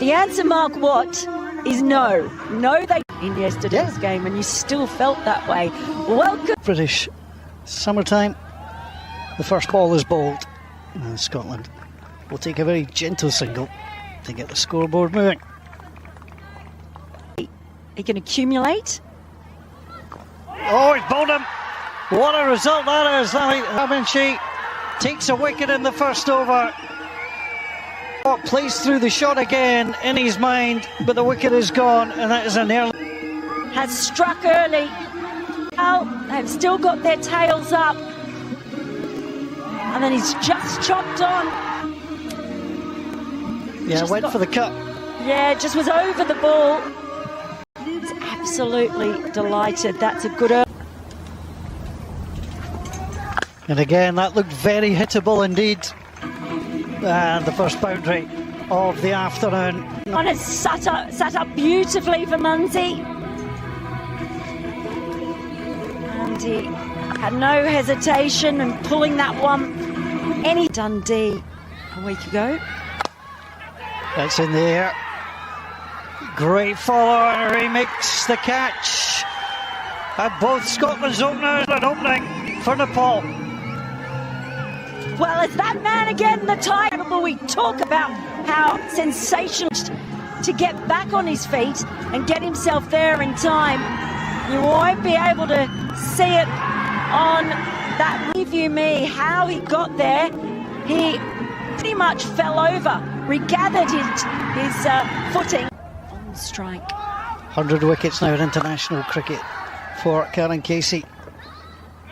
The answer, Mark Watt, is no. No, they in yesterday's game, and you still felt that way. Welcome. British summertime. The first ball is bowled. And Scotland will take a very gentle single to get the scoreboard moving. He can accumulate. Oh, he's bowled him. What a result that is. She takes a wicket in the first over. Plays through the shot again in his mind, but the wicket is gone, and that is an early. Has struck early. Now they've still got their tails up. And then he's just chopped on. Yeah, went for the cut. Yeah, just was over the ball. He's absolutely delighted. That's a good early. And again, that looked very hittable indeed. And the first boundary of the afternoon. And it's sat up beautifully for Munsey. And he had no hesitation in pulling that one. Any Dundee a week ago. That's in the air. Great follow and remix the catch. And both Scotland's openers an opening for Nepal. Well, it's that man again, the title. We talk about how sensational to get back on his feet and get himself there in time. You won't be able to see it on that review me, how he got there. He pretty much fell over, regathered his footing. On strike. 100 wickets now in international cricket for Karen Casey.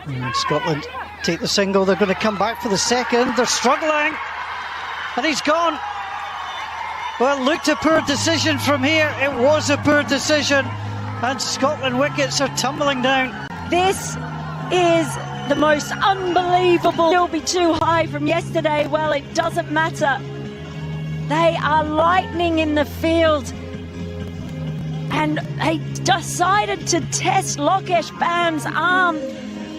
And Scotland take the single. They're going to come back for the second. They're struggling. And he's gone. Well, it looked a poor decision from here. It was a poor decision. And Scotland wickets are tumbling down. This is the most unbelievable. It'll be too high from yesterday. Well, it doesn't matter. They are lightning in the field. And they decided to test Lokesh Bam's arm.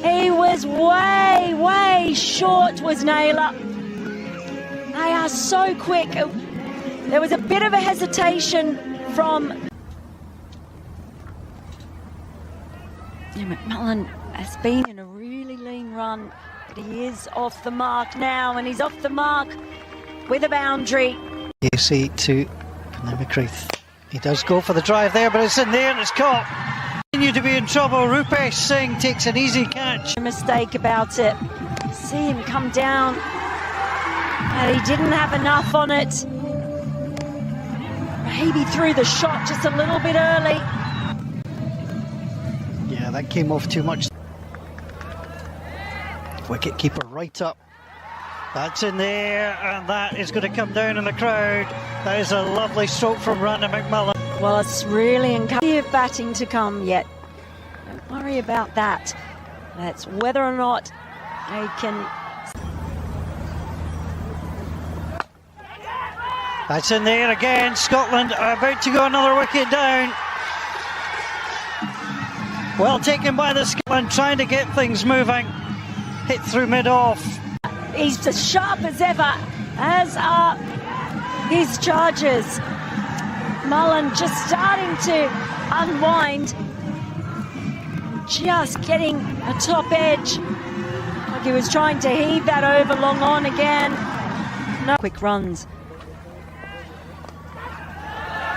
He was way, way short, was Naylor. They are so quick. There was a bit of a hesitation from... McMullen has been in a really lean run, but he is off the mark now, and he's off the mark with a boundary. Casey to Namakrath. He does go for the drive there, but it's in there and it's caught. Continue to be in trouble. Rupesh Singh takes an easy catch. No mistake about it. See him come down, and he didn't have enough on it. Maybe threw the shot just a little bit early. Yeah, that came off too much. Wicket keeper right up. That's in there, and that is going to come down in the crowd. That is a lovely stroke from Rana McMullen. Well, it's really encouraging batting to come yet. Don't worry about that. That's whether or not they can. That's in there again. Scotland are about to go another wicket down. Well taken by the Scotland, trying to get things moving. Hit through mid-off. He's as sharp as ever, as are his charges. Mullen just starting to unwind. Just getting a top edge. Like he was trying to heave that over long on again. No quick runs.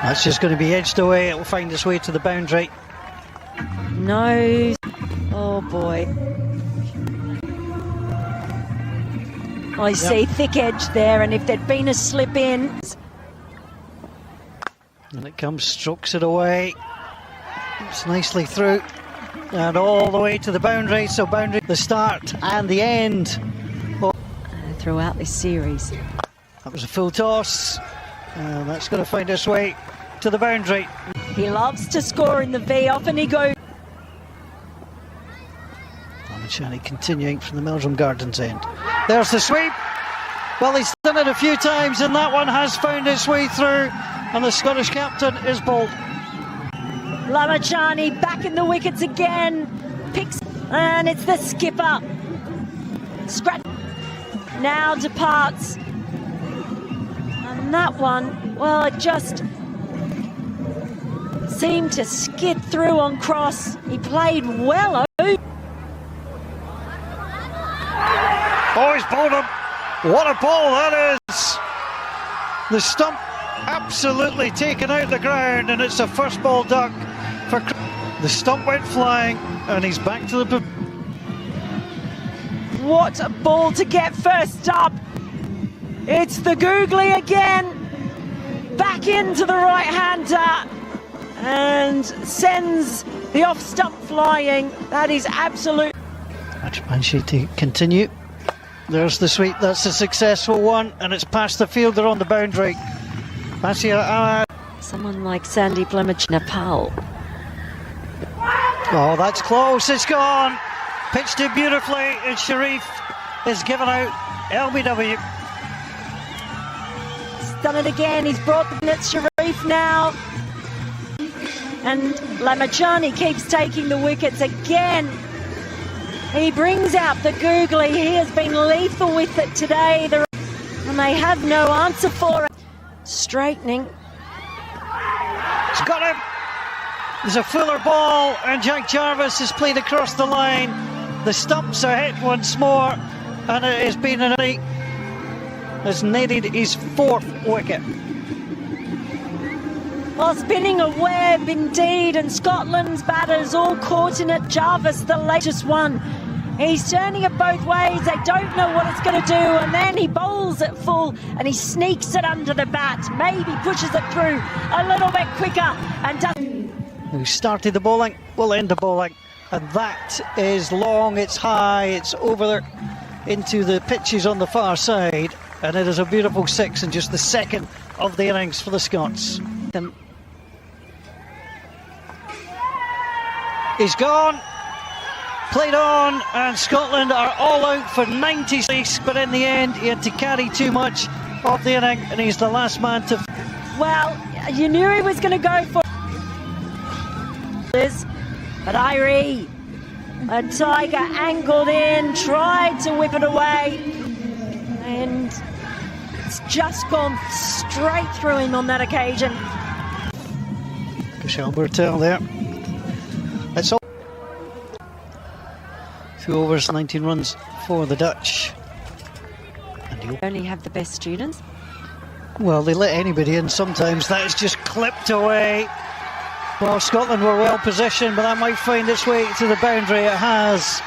That's just going to be edged away. It will find its way to the boundary. No. Oh boy. I see thick edge there, and if there'd been a slip in. And it comes, strokes it away. It's nicely through. And all the way to the boundary. So boundary, the start and the end. Throughout this series. That was a full toss. And that's going to find its way to the boundary. He loves to score in the V. Often he goes. Shani continuing from the Meldrum Gardens end. There's the sweep. Well, he's done it a few times, and that one has found its way through, and the Scottish captain is bowled. Lamachani back in the wickets again. Picks, and it's the skipper. Scratch now departs. And And that one, well, it just seemed to skid through on cross. He played well. Oh, he's bowled him. What a ball that is. The stump absolutely taken out the ground, and it's a first ball duck for... The stump went flying, and he's back to the... What a ball to get first up. It's the googly again. Back into the right-hander and sends the off stump flying. That is absolute. Manchester to continue. There's the sweep. That's a successful one, and it's past the fielder on the boundary. Someone like Sandy Plumage, Nepal. Oh, that's close. It's gone. Pitched it beautifully, and Sharif is given out LBW. He's done it again. He's brought the net Sharif now. And Lamachani keeps taking the wickets again. He brings out the googly. He has been lethal with it today. And they have no answer for it. Straightening. He's got him. There's a fuller ball, and Jack Jarvis has played across the line. The stumps are hit once more, and it has been has netted his fourth wicket. Well, spinning a web indeed, and Scotland's batters all caught in it. Jarvis, the latest one. He's turning it both ways. They don't know what it's going to do, and then he bowls it full, and he sneaks it under the bat. Maybe pushes it through a little bit quicker, and does. Who started the bowling will end the bowling, and that is long, it's high, it's over there into the pitches on the far side, and it is a beautiful six, and just the second of the innings for the Scots. He's gone, played on, and Scotland are all out for 96, but in the end he had to carry too much of the inning, and he's the last man to... Well, you knew he was going to go for this, but Irie, a Tiger, angled in, tried to whip it away, and it's just gone straight through him on that occasion. Michel Bertel there. It's all 2 overs, 19 runs for the Dutch. And You only have the best students. well, they let anybody in sometimes. That is just clipped away. Well, Scotland were well positioned, but that might find its way to the boundary. It has.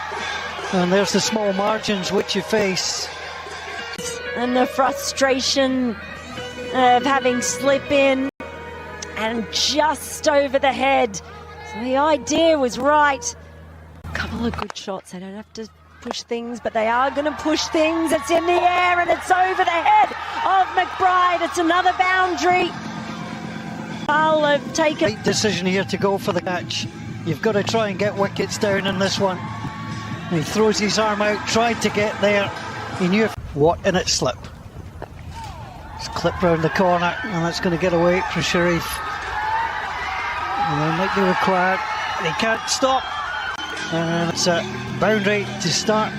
And there's the small margins which you face. And the frustration of having slip in and just over the head. So the idea was right. A couple of good shots. They don't have to push things, but they are going to push things. It's in the air and it's over the head of McBride. It's another boundary. I'll have taken Right decision here to go for the catch. You've got to try and get wickets down in this one. He throws his arm out, tried to get there. He knew what in it slip. It's clipped round the corner, and that's going to get away from Sharif. And they might be required. He can't stop. And it's a boundary to start.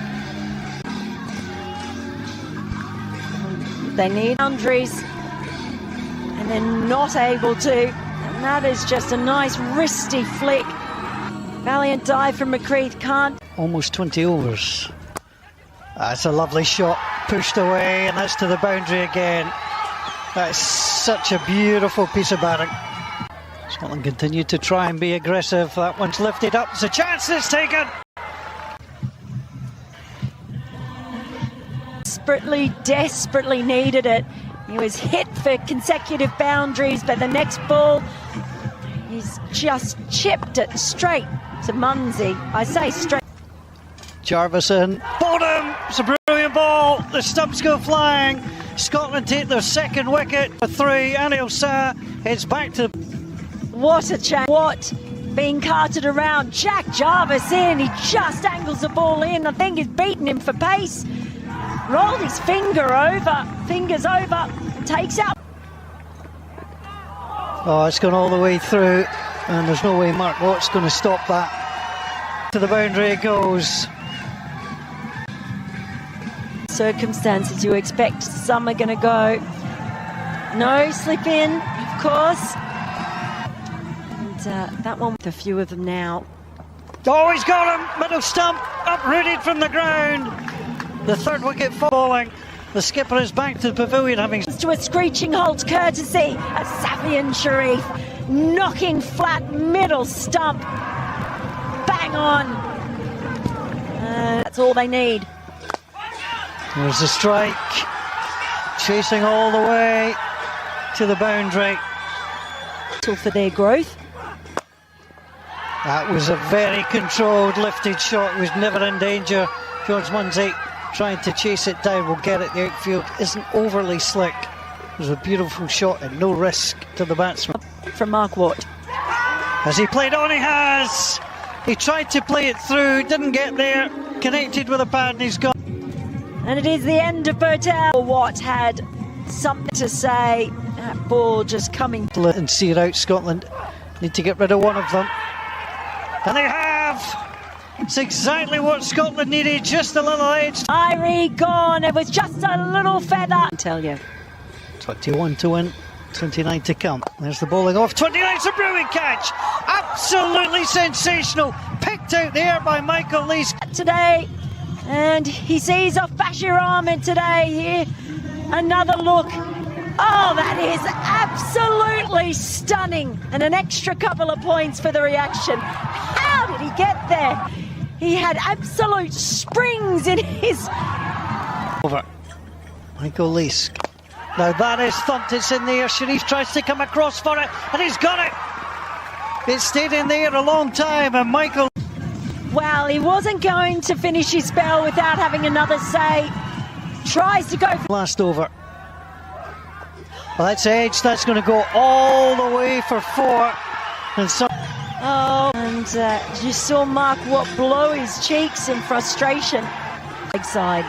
They need boundaries, and they're not able to. And that is just a nice wristy flick. Valiant dive from McCreath, can't. Almost 20 overs. That's a lovely shot, pushed away, and that's to the boundary again. That's such a beautiful piece of batting. Scotland continue to try and be aggressive. That one's lifted up. It's a chance that's taken. Desperately needed it. He was hit for consecutive boundaries, but the next ball, he's just chipped it straight to Munsey. I say straight. Jarvis in. Bottom! It's a brilliant ball. The stumps go flying. Scotland take their second wicket for 3. Anil Shah heads back to... What a chance. What? Being carted around. Jack Jarvis in. He just angles the ball in. I think he's beaten him for pace. Rolled his fingers over, takes out. Oh, it's gone all the way through, and there's no way Mark Watt's going to stop that. To the boundary it goes. Circumstances you expect some are going to go. No slip in, of course. And that one with a few of them now. Oh, he's got him! Middle stump, uprooted from the ground. The third wicket falling. The skipper is back to the pavilion having... To a screeching halt courtesy of Safian Sharif. Knocking flat middle stump. Bang on. That's all they need. There's a strike. Chasing all the way to the boundary. For their growth. That was a very controlled lifted shot. It was never in danger. George Munsey trying to chase it down will get it. The outfield isn't overly slick. It was a beautiful shot and no risk to the batsman. From Mark Watt. Has he played on? He has. He tried to play it through, didn't get there. Connected with a pad and he's gone. And it is the end of Bertel. Watt had something to say. That ball just coming. And see it out, Scotland. Need to get rid of one of them. And they have! It's exactly what Scotland needed, just a little edge. Irie gone, it was just a little feather. I tell you. 21 to win, 29 to come. There's the bowling off, 29's a brilliant catch! Absolutely sensational! Picked out there by Michael Lees. Today, and he sees off Bashir Ahmed today here. Another look. Oh, that is absolutely stunning. And an extra couple of points for the reaction. How did he get there? He had absolute springs in his... Over. Michael Lees. Now that is thumped, it's in there. Sharif tries to come across for it, and he's got it. It stayed in there a long time, and Michael... Well, he wasn't going to finish his spell without having another say. Tries to go for... Last over. Well, that's edge, that's going to go all the way for 4. And so... Oh, and you saw Mark Watt blow his cheeks in frustration. Big side.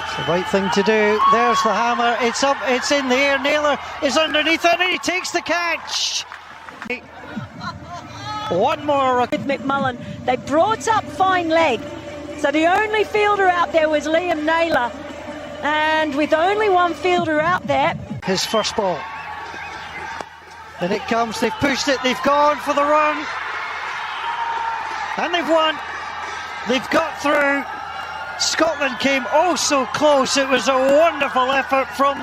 It's the right thing to do. There's the hammer. It's up, it's in the air. Naylor is underneath it, and he takes the catch. One more. With McMullen, they brought up fine leg. So the only fielder out there was Liam Naylor. And with only one fielder out there... His first ball. And it comes, they've pushed it, they've gone for the run. And they've won. They've got through. Scotland came oh so close. It was a wonderful effort from